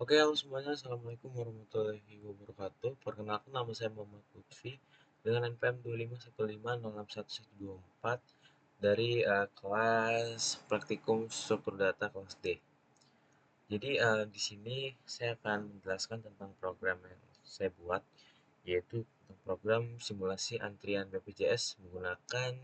Oke, halo semuanya. Assalamualaikum warahmatullahi wabarakatuh. Perkenalkan, nama saya Muhammad Lutfi dengan NPM 2515061124 dari kelas Praktikum Struktur Data kelas D. Jadi di sini saya akan menjelaskan tentang program yang saya buat, yaitu tentang program simulasi antrian BPJS menggunakan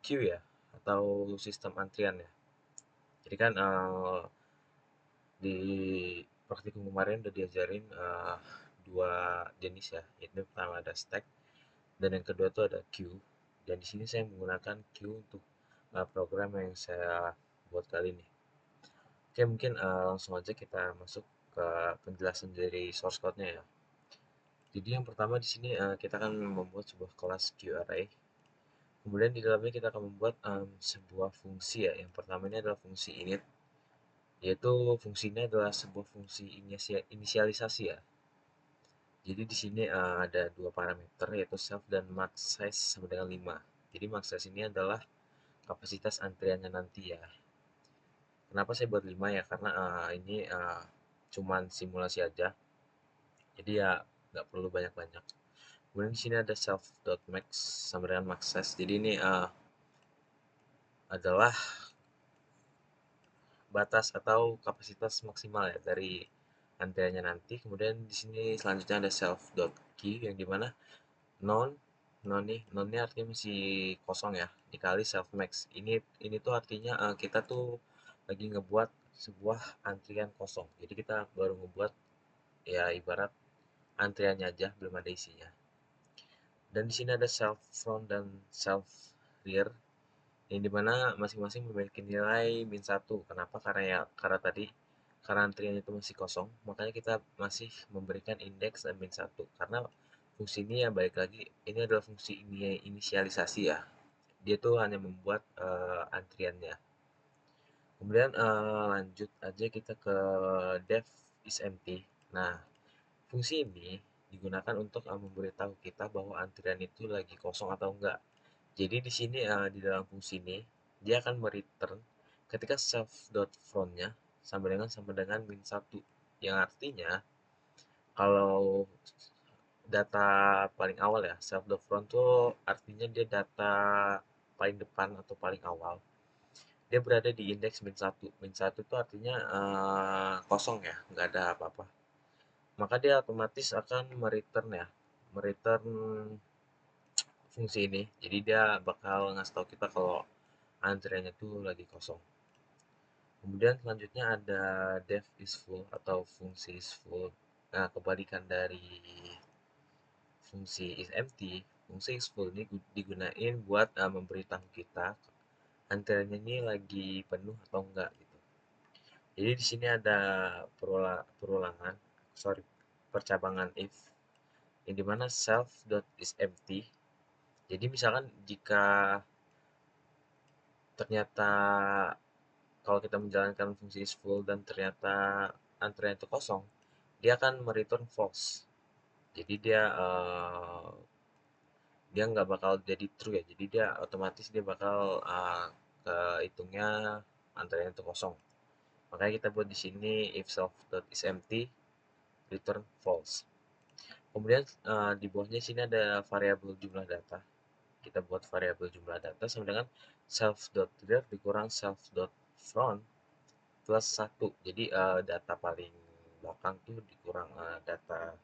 queue ya, atau sistem antrian ya. Jadi kan di praktikum kemarin udah diajarin dua jenis ya. Itu pertama ada stack dan yang kedua tuh ada queue. Dan di sini saya menggunakan queue untuk program yang saya buat kali ini. Oke, mungkin langsung aja kita masuk ke penjelasan dari source code-nya ya. Jadi yang pertama di sini kita akan membuat sebuah kelas QRA. Kemudian di dalamnya kita akan membuat sebuah fungsi ya. Yang pertama ini adalah fungsi init, yaitu fungsinya adalah sebuah fungsi inisialisasi ya. Jadi di sini ada dua parameter, yaitu self dan max size sama dengan 5. Jadi max size ini adalah kapasitas antriannya nanti ya. Kenapa saya buat 5 ya? Karena ini cuman simulasi aja. Jadi ya nggak perlu banyak-banyak. Kemudian di sini ada self.max sama dengan max size. Jadi ini adalah batas atau kapasitas maksimal ya dari antriannya nanti. Kemudian di sini selanjutnya ada self.key yang dimana non nonnya artinya masih kosong ya, dikali self max. Ini tuh artinya kita tuh lagi ngebuat sebuah antrian kosong. Jadi kita baru ngebuat ya ibarat antriannya aja, belum ada isinya. Dan di sini ada self front dan self rear yang dimana masing-masing memiliki nilai min satu. Kenapa? Karena antrian itu masih kosong, makanya kita masih memberikan indeks dan min satu. Karena fungsi ini ya balik lagi, ini adalah fungsi inisialisasi ya. Dia tuh hanya membuat antriannya. Kemudian lanjut aja kita ke def is empty. Nah, fungsi ini digunakan untuk memberitahu kita bahwa antrian itu lagi kosong atau enggak. Jadi di sini di dalam fungsi ini dia akan mereturn ketika self.front-nya sama dengan min satu, yang artinya kalau data paling awal ya, self.front tuh artinya dia data paling depan atau paling awal, dia berada di indeks min satu. Min satu itu artinya kosong ya, nggak ada apa-apa, maka dia otomatis akan mereturn ya, mereturn fungsi ini. Jadi dia bakal ngasih tahu kita kalau antriannya tuh lagi kosong. Kemudian selanjutnya ada def is full atau fungsi is full. Nah, kebalikan dari fungsi is empty, fungsi is full ini digunain buat memberitahu kita antriannya ini lagi penuh atau enggak gitu. Jadi di sini ada perulangan, sorry, percabangan if, yang dimana self dot is empty. Jadi misalkan jika ternyata kalau kita menjalankan fungsi is full dan ternyata antrian itu kosong, dia akan mereturn false. Jadi dia nggak bakal jadi true ya. Jadi dia otomatis dia bakal kehitungnya antrian itu kosong. Makanya kita buat di sini if self dot is empty return false. Kemudian di bawahnya sini ada variabel jumlah data. Kita buat variabel jumlah data sama dengan self dot rear dikurang self dot front plus satu. Jadi data paling belakang tuh dikurang data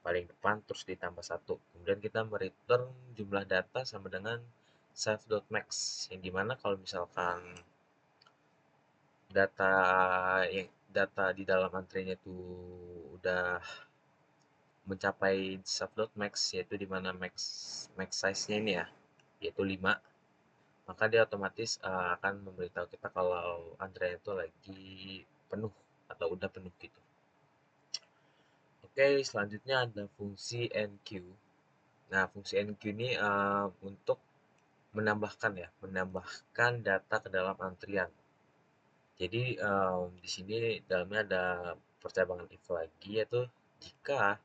paling depan terus ditambah satu. Kemudian kita mereturn jumlah data sama dengan self.max, yang dimana kalau misalkan data data di dalam antrinya itu udah mencapai self.max, yaitu dimana max size-nya ini ya, yaitu 5, maka dia otomatis akan memberitahu kita kalau antrian itu lagi penuh atau udah penuh gitu. Oke, selanjutnya ada fungsi enqueue. Nah, fungsi enqueue ini untuk menambahkan data ke dalam antrian. Jadi di sini dalamnya ada percabangan if lagi, yaitu jika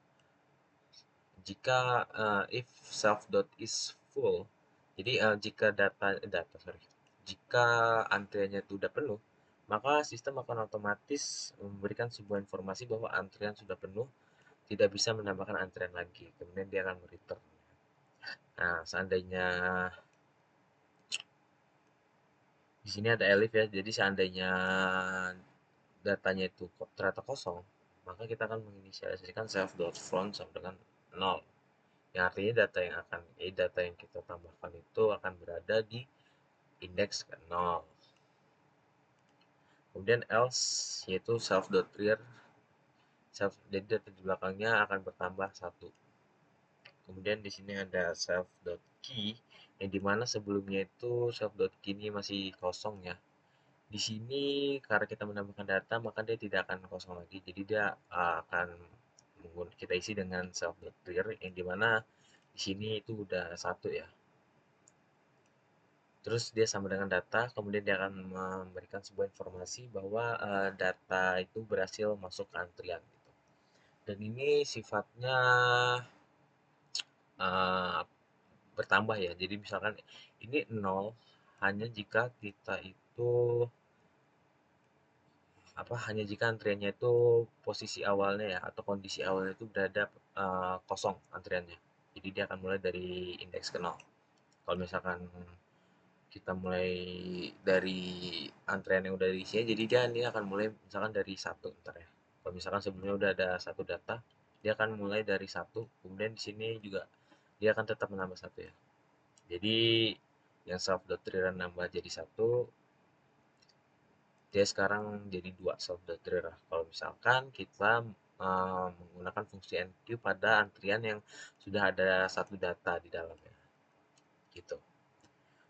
jika if self dot is full. Jadi jika data sorry, jika antriannya itu udah penuh, maka sistem akan otomatis memberikan sebuah informasi bahwa antrian sudah penuh, tidak bisa menambahkan antrian lagi. Kemudian dia akan return. Nah, seandainya di sini ada elif ya, jadi seandainya datanya itu ternyata kosong, maka kita akan menginisialisasikan self.front sama dengan 0. Yang artinya data yang kita tambahkan itu akan berada di indeks ke 0. Kemudian else yaitu self.rear, jadi data di belakangnya akan bertambah satu. Kemudian di sini ada self.key yang dimana sebelumnya itu self.key ini masih kosong ya. Di sini karena kita menambahkan data maka dia tidak akan kosong lagi. Jadi dia akan kita isi dengan self.clear yang dimana di sini itu udah satu ya. Terus dia sama dengan data, kemudian dia akan memberikan sebuah informasi bahwa data itu berhasil masuk ke antrian gitu. Dan ini sifatnya uh, bertambah ya. Jadi misalkan ini 0 hanya jika kita itu hanya jika antriannya itu posisi awalnya ya atau kondisi awalnya itu berada kosong antriannya. Jadi dia akan mulai dari indeks ke 0. Kalau misalkan kita mulai dari antrian yang udah diisi, jadi dia ini akan mulai misalkan dari satu ntar ya. Kalau misalkan sebelumnya udah ada satu data, dia akan mulai dari satu, kemudian di sini juga dia akan tetap menambah satu ya. Jadi yang self.tree nambah jadi satu, dia sekarang jadi dua self.tree. Kalau misalkan kita menggunakan fungsi enqueue pada antrian yang sudah ada satu data di dalamnya gitu.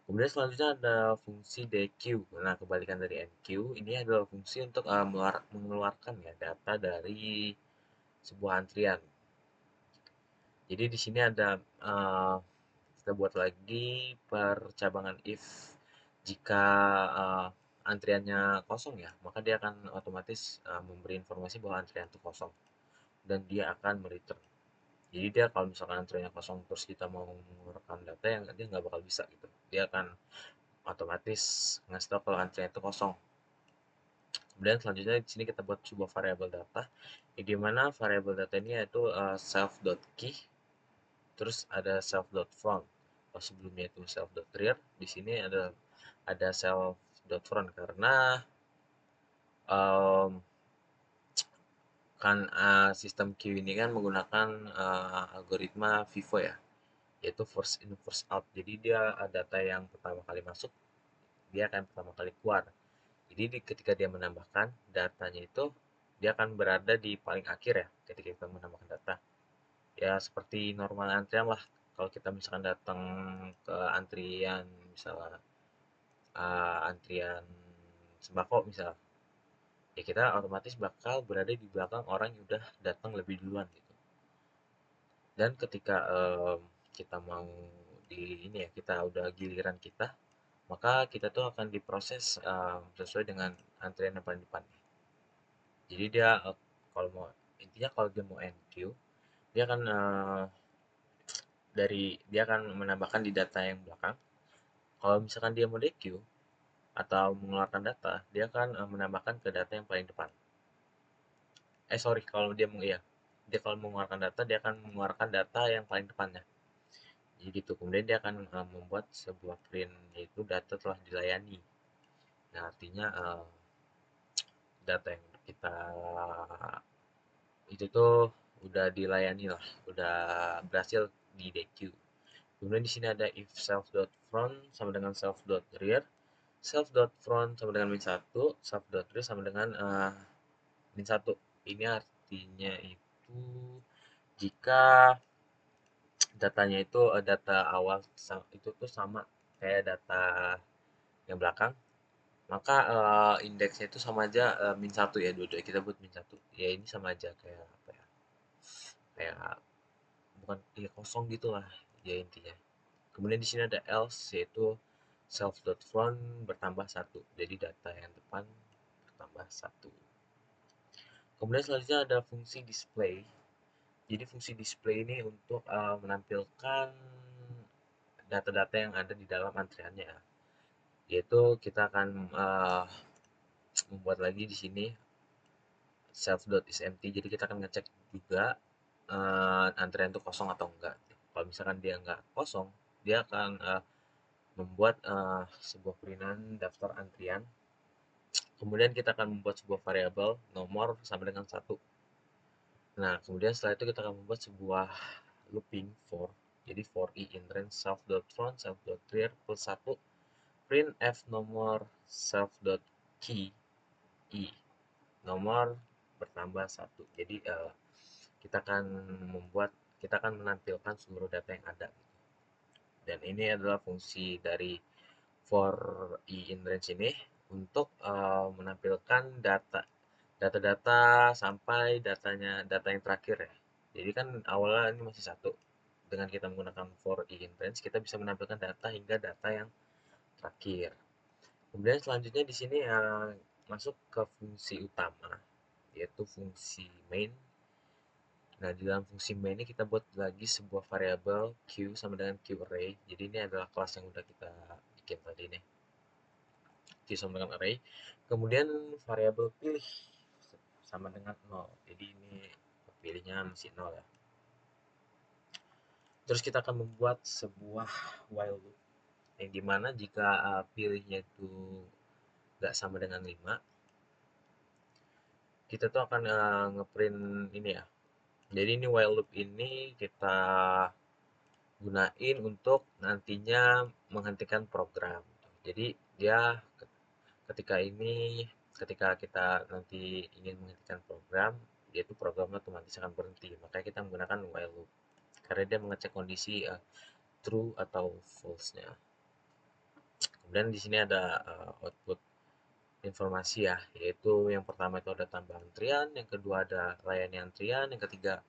Kemudian selanjutnya ada fungsi dequeue. Nah, kebalikan dari enqueue, ini adalah fungsi untuk mengeluarkan ya data dari sebuah antrian. Jadi di sini ada kita buat lagi percabangan if jika antriannya kosong ya, maka dia akan otomatis memberi informasi bahwa antrian itu kosong dan dia akan mereturn. Jadi dia kalau misalkan antriannya kosong terus kita mau mengeluarkan data yang dia nggak bakal bisa gitu. Dia akan otomatis ngasih tahu kalau antrian itu kosong. Kemudian selanjutnya di sini kita buat sebuah variabel data, di mana variabel data ini yaitu self.key, terus ada self.front. Kalau sebelumnya itu self.rear, di sini ada self.front karena um, kan sistem queue ini kan menggunakan algoritma FIFO ya, yaitu first in first out. Jadi dia data yang pertama kali masuk dia akan pertama kali keluar. Jadi ketika dia menambahkan datanya itu dia akan berada di paling akhir ya ketika kita menambahkan data. Ya seperti normal antrian lah. Kalau kita misalkan datang ke antrian misalnya antrian sembako misal, ya kita otomatis bakal berada di belakang orang yang udah datang lebih duluan gitu. Dan ketika kita mau di ini ya kita udah giliran kita, maka kita tuh akan diproses sesuai dengan antrian yang paling depan. Jadi dia kalau mau intinya kalau dia mau enqueue, dia akan dia akan menambahkan di data yang belakang. Kalau misalkan dia mau dequeue atau mengeluarkan data, dia akan menambahkan ke data yang paling depan. Sorry, kalau dia mau iya, dia kalau mengeluarkan data, dia akan mengeluarkan data yang paling depannya. Jadi gitu. Kemudian dia akan membuat sebuah print yaitu data telah dilayani. Nah, artinya data yang kita itu tuh udah dilayani lah, udah berhasil di DQ. Kemudian di sini ada if self.front sama dengan self.rear, self.front sama dengan min 1, self.rear sama dengan min 1. Ini artinya itu jika datanya itu data awal itu tuh sama kayak data yang belakang, maka indeksnya itu sama aja min 1 ya, dua-dua kita buat min 1 ya, ini sama aja kayak apa ya, kayak bukan ya kosong gitulah ya intinya. Kemudian di sini ada else yaitu self.front bertambah satu, jadi data yang depan bertambah satu. Kemudian selanjutnya ada fungsi display. Jadi fungsi display ini untuk menampilkan data-data yang ada di dalam antriannya, yaitu kita akan membuat lagi di sini self.isEmpty. Jadi kita akan ngecek juga antrian itu kosong atau enggak. Kalau misalkan dia enggak kosong, dia akan membuat sebuah perinan daftar antrian. Kemudian kita akan membuat sebuah variabel nomor sama dengan 1. Nah, kemudian setelah itu kita akan membuat sebuah looping for. Jadi for i in range self.front self.rear plus 1 print f nomor self.key i nomor bertambah 1. Jadi kita akan menampilkan seluruh data yang ada. Dan ini adalah fungsi dari for i in range ini untuk menampilkan data-data sampai data yang terakhir ya. Jadi kan awalnya ini masih 1. Dengan kita menggunakan for i in range, kita bisa menampilkan data hingga data yang terakhir. Kemudian selanjutnya di sini masuk ke fungsi utama, yaitu fungsi main. Nah, di dalam fungsi main ini kita buat lagi sebuah variabel q sama dengan q array. Jadi ini adalah kelas yang udah kita bikin tadi nih. Q sama dengan array. Kemudian variabel pilih sama dengan 0. Jadi ini pilihnya masih 0 ya. Terus kita akan membuat sebuah while loop yang dimana jika pilihnya itu nggak sama dengan 5, kita tuh akan ngeprint ini ya. Jadi ini while loop ini kita gunain untuk nantinya menghentikan program. Jadi dia ketika kita nanti ingin menghentikan program, dia itu programnya otomatis akan berhenti. Makanya kita menggunakan while loop karena dia mengecek kondisi true atau false-nya. Kemudian di sini ada output informasi ya, yaitu yang pertama itu ada tambah antrian, yang kedua ada layani antrian, yang ketiga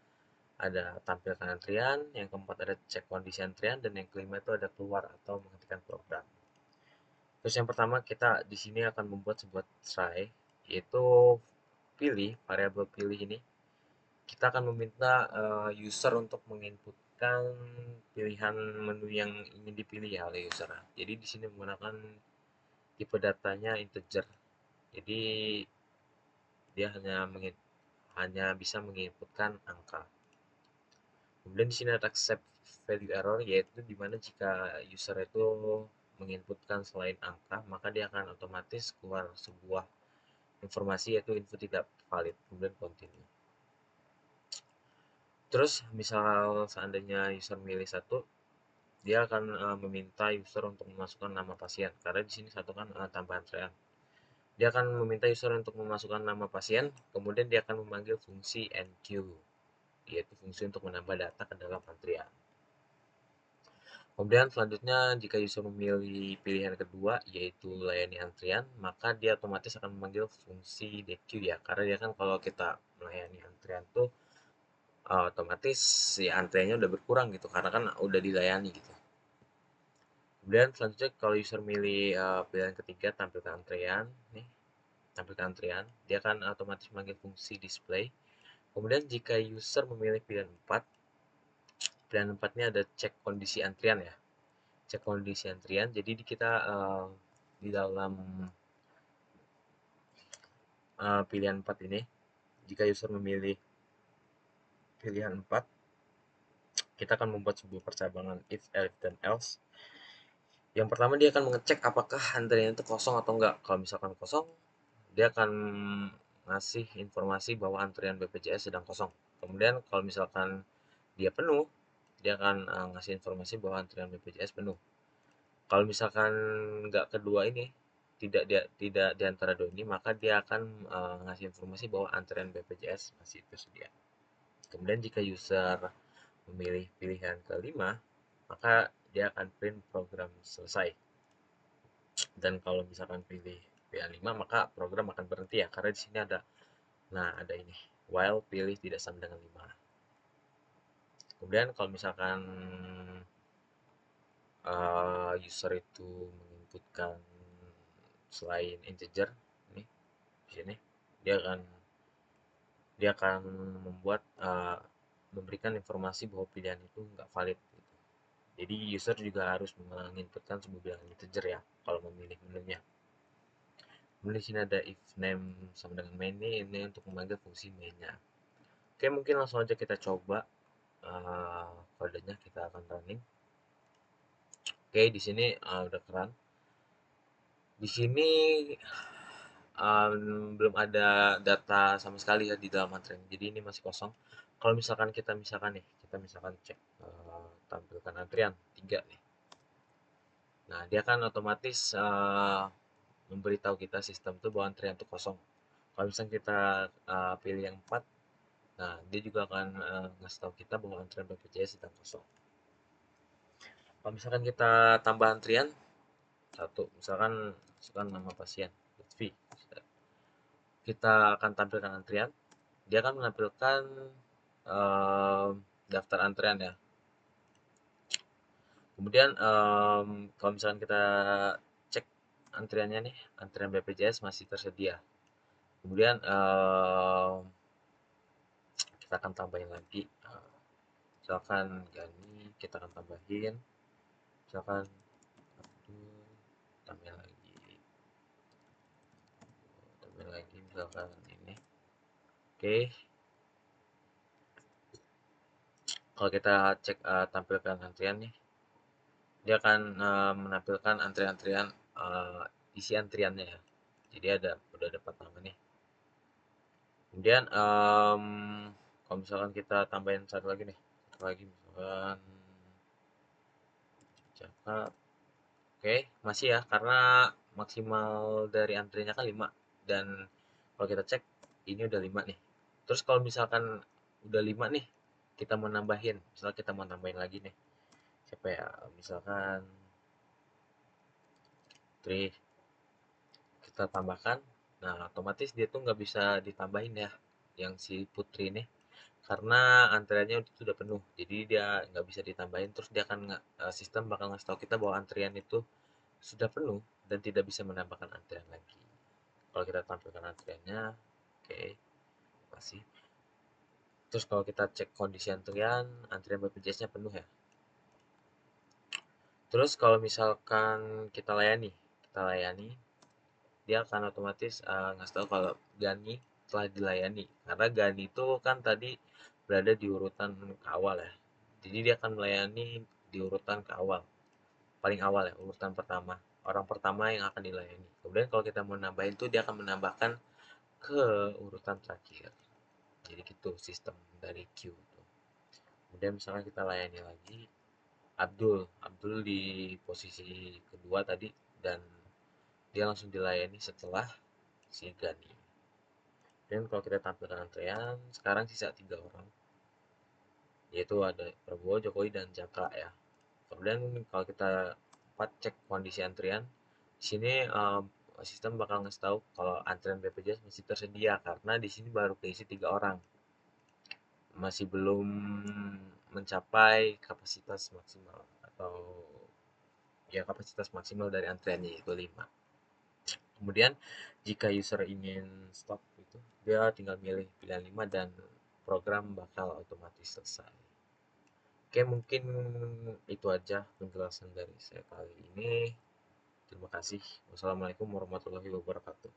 ada tampilkan antrian, yang keempat ada cek kondisi antrian, dan yang kelima itu ada keluar atau menghentikan program. Terus yang pertama kita di sini akan membuat sebuah try, yaitu pilih, variabel pilih ini kita akan meminta user untuk menginputkan pilihan menu yang ingin dipilih ya oleh user. Jadi di sini menggunakan tipe datanya integer. Jadi dia hanya bisa menginputkan angka. Kemudian di sini ada accept value error, yaitu dimana jika user itu menginputkan selain angka, maka dia akan otomatis keluar sebuah informasi yaitu info tidak valid. Kemudian continue. Terus misal seandainya user milih 1, dia akan meminta user untuk memasukkan nama pasien karena di sini 1 kan tambahan antrean. Dia akan meminta user untuk memasukkan nama pasien, kemudian dia akan memanggil fungsi enq, yaitu fungsi untuk menambah data ke dalam antrian. Kemudian selanjutnya jika user memilih pilihan kedua yaitu layani antrian, maka dia otomatis akan memanggil fungsi deq ya, karena dia kan kalau kita melayani antrian tuh otomatis si antriannya udah berkurang gitu karena kan udah dilayani gitu. Kemudian selanjutnya kalau user milih pilihan ketiga tampilkan antrian nih, tampilkan antrian, dia akan otomatis memanggil fungsi display. Kemudian jika user memilih pilihan 4, pilihan 4 ini ada cek kondisi antrian ya, cek kondisi antrian. Jadi kita di dalam pilihan 4 ini, jika user memilih pilihan 4, kita akan membuat sebuah percabangan if, else, dan else. Yang pertama dia akan mengecek apakah antrian itu kosong atau enggak. Kalau misalkan kosong, dia akan ngasih informasi bahwa antrian BPJS sedang kosong. Kemudian kalau misalkan dia penuh, dia akan ngasih informasi bahwa antrian BPJS penuh. Kalau misalkan nggak kedua ini, tidak di antara dua ini, maka dia akan ngasih informasi bahwa antrian BPJS masih tersedia. Kemudian jika user memilih pilihan kelima, maka dia akan print program selesai. Dan kalau misalkan pilih pilihan 5, maka program akan berhenti ya, karena di sini ada ini while pilih tidak sama dengan 5. Kemudian kalau misalkan user itu menginputkan selain integer nih di sini, dia akan memberikan informasi bahwa pilihan itu nggak valid gitu. Jadi user juga harus menginputkan sebuah bilangan integer ya kalau memilih menunya. Kemudian di sini ada if name sama dengan main ini untuk memanggil fungsi mainnya. Oke, mungkin langsung aja kita coba kodenya, kita akan running. Oke, di sini udah keren. Di sini belum ada data sama sekali ya di dalam antrian. Jadi ini masih kosong. Kalau misalkan kita misalkan cek tampilkan antrian 3 nih. Nah, dia kan otomatis memberitahu kita sistem tuh bahwa antrian itu kosong. Kalau misalnya kita pilih yang 4, nah dia juga akan ngasih tahu kita bahwa antrian BPJS sedang kosong. Kalau misalkan kita tambah antrian satu, misalkan nama pasien Lutfi, kita akan tampilkan antrian, dia akan menampilkan daftar antrian ya. Kemudian kalau misalkan kita cek antriannya nih, antrian BPJS masih tersedia. Kemudian kita akan tambahin lagi, misalkan Gani, kita akan tambahin, misalkan tambahin lagi misalkan ini. Oke, kalau kita cek tampilkan antrian nih, dia akan menampilkan antrian-antrian, isi antriannya ya. Jadi udah dapat nama nih. Kemudian kalau misalkan kita tambahin satu lagi nih, misalkan cakap. Oke, masih ya, karena maksimal dari antriannya kan 5, dan kalau kita cek ini udah 5 nih. Terus kalau misalkan udah 5 nih, kita mau nambahin, misalnya kita mau nambahin lagi nih, siapa ya, misalkan Tri, kita tambahkan. Nah, otomatis dia tuh nggak bisa ditambahin ya, yang si Putri ini, karena antriannya itu udah penuh. Jadi dia nggak bisa ditambahin, terus dia akan sistem bakal ngasih tahu kita bahwa antrian itu sudah penuh dan tidak bisa menambahkan antrian lagi. Kalau kita tampilkan antriannya, oke, masih. Terus kalau kita cek kondisi antrian BPJS-nya penuh ya. Terus kalau misalkan kita layani, dia akan otomatis ngasih tahu kalau Gani telah dilayani. Karena Gani itu kan tadi berada di urutan ke awal ya. Jadi dia akan melayani di urutan ke awal, paling awal ya, urutan pertama. Orang pertama yang akan dilayani. Kemudian kalau kita mau nambahin tuh dia akan menambahkan ke urutan terakhir. Jadi gitu sistem dari queue itu. Kemudian misalnya kita layani lagi Abdul di posisi kedua tadi, dan dia langsung dilayani setelah si Gani. Dan kalau kita tampilkan antrean, sekarang sisa 3 orang, yaitu ada Prabowo, Jokowi, dan Jaka ya. Kemudian kalau kita cek kondisi antrian, di sini sistem bakal ngasih tahu kalau antrian BPJS masih tersedia karena di sini baru keisi 3 orang, masih belum mencapai kapasitas maksimal, atau ya kapasitas maksimal dari antriannya yaitu 5. Kemudian jika user ingin stop itu, dia tinggal pilih pilihan 5 dan program bakal otomatis selesai. Oke, mungkin itu aja penjelasan dari saya kali ini. Terima kasih. Wassalamualaikum warahmatullahi wabarakatuh.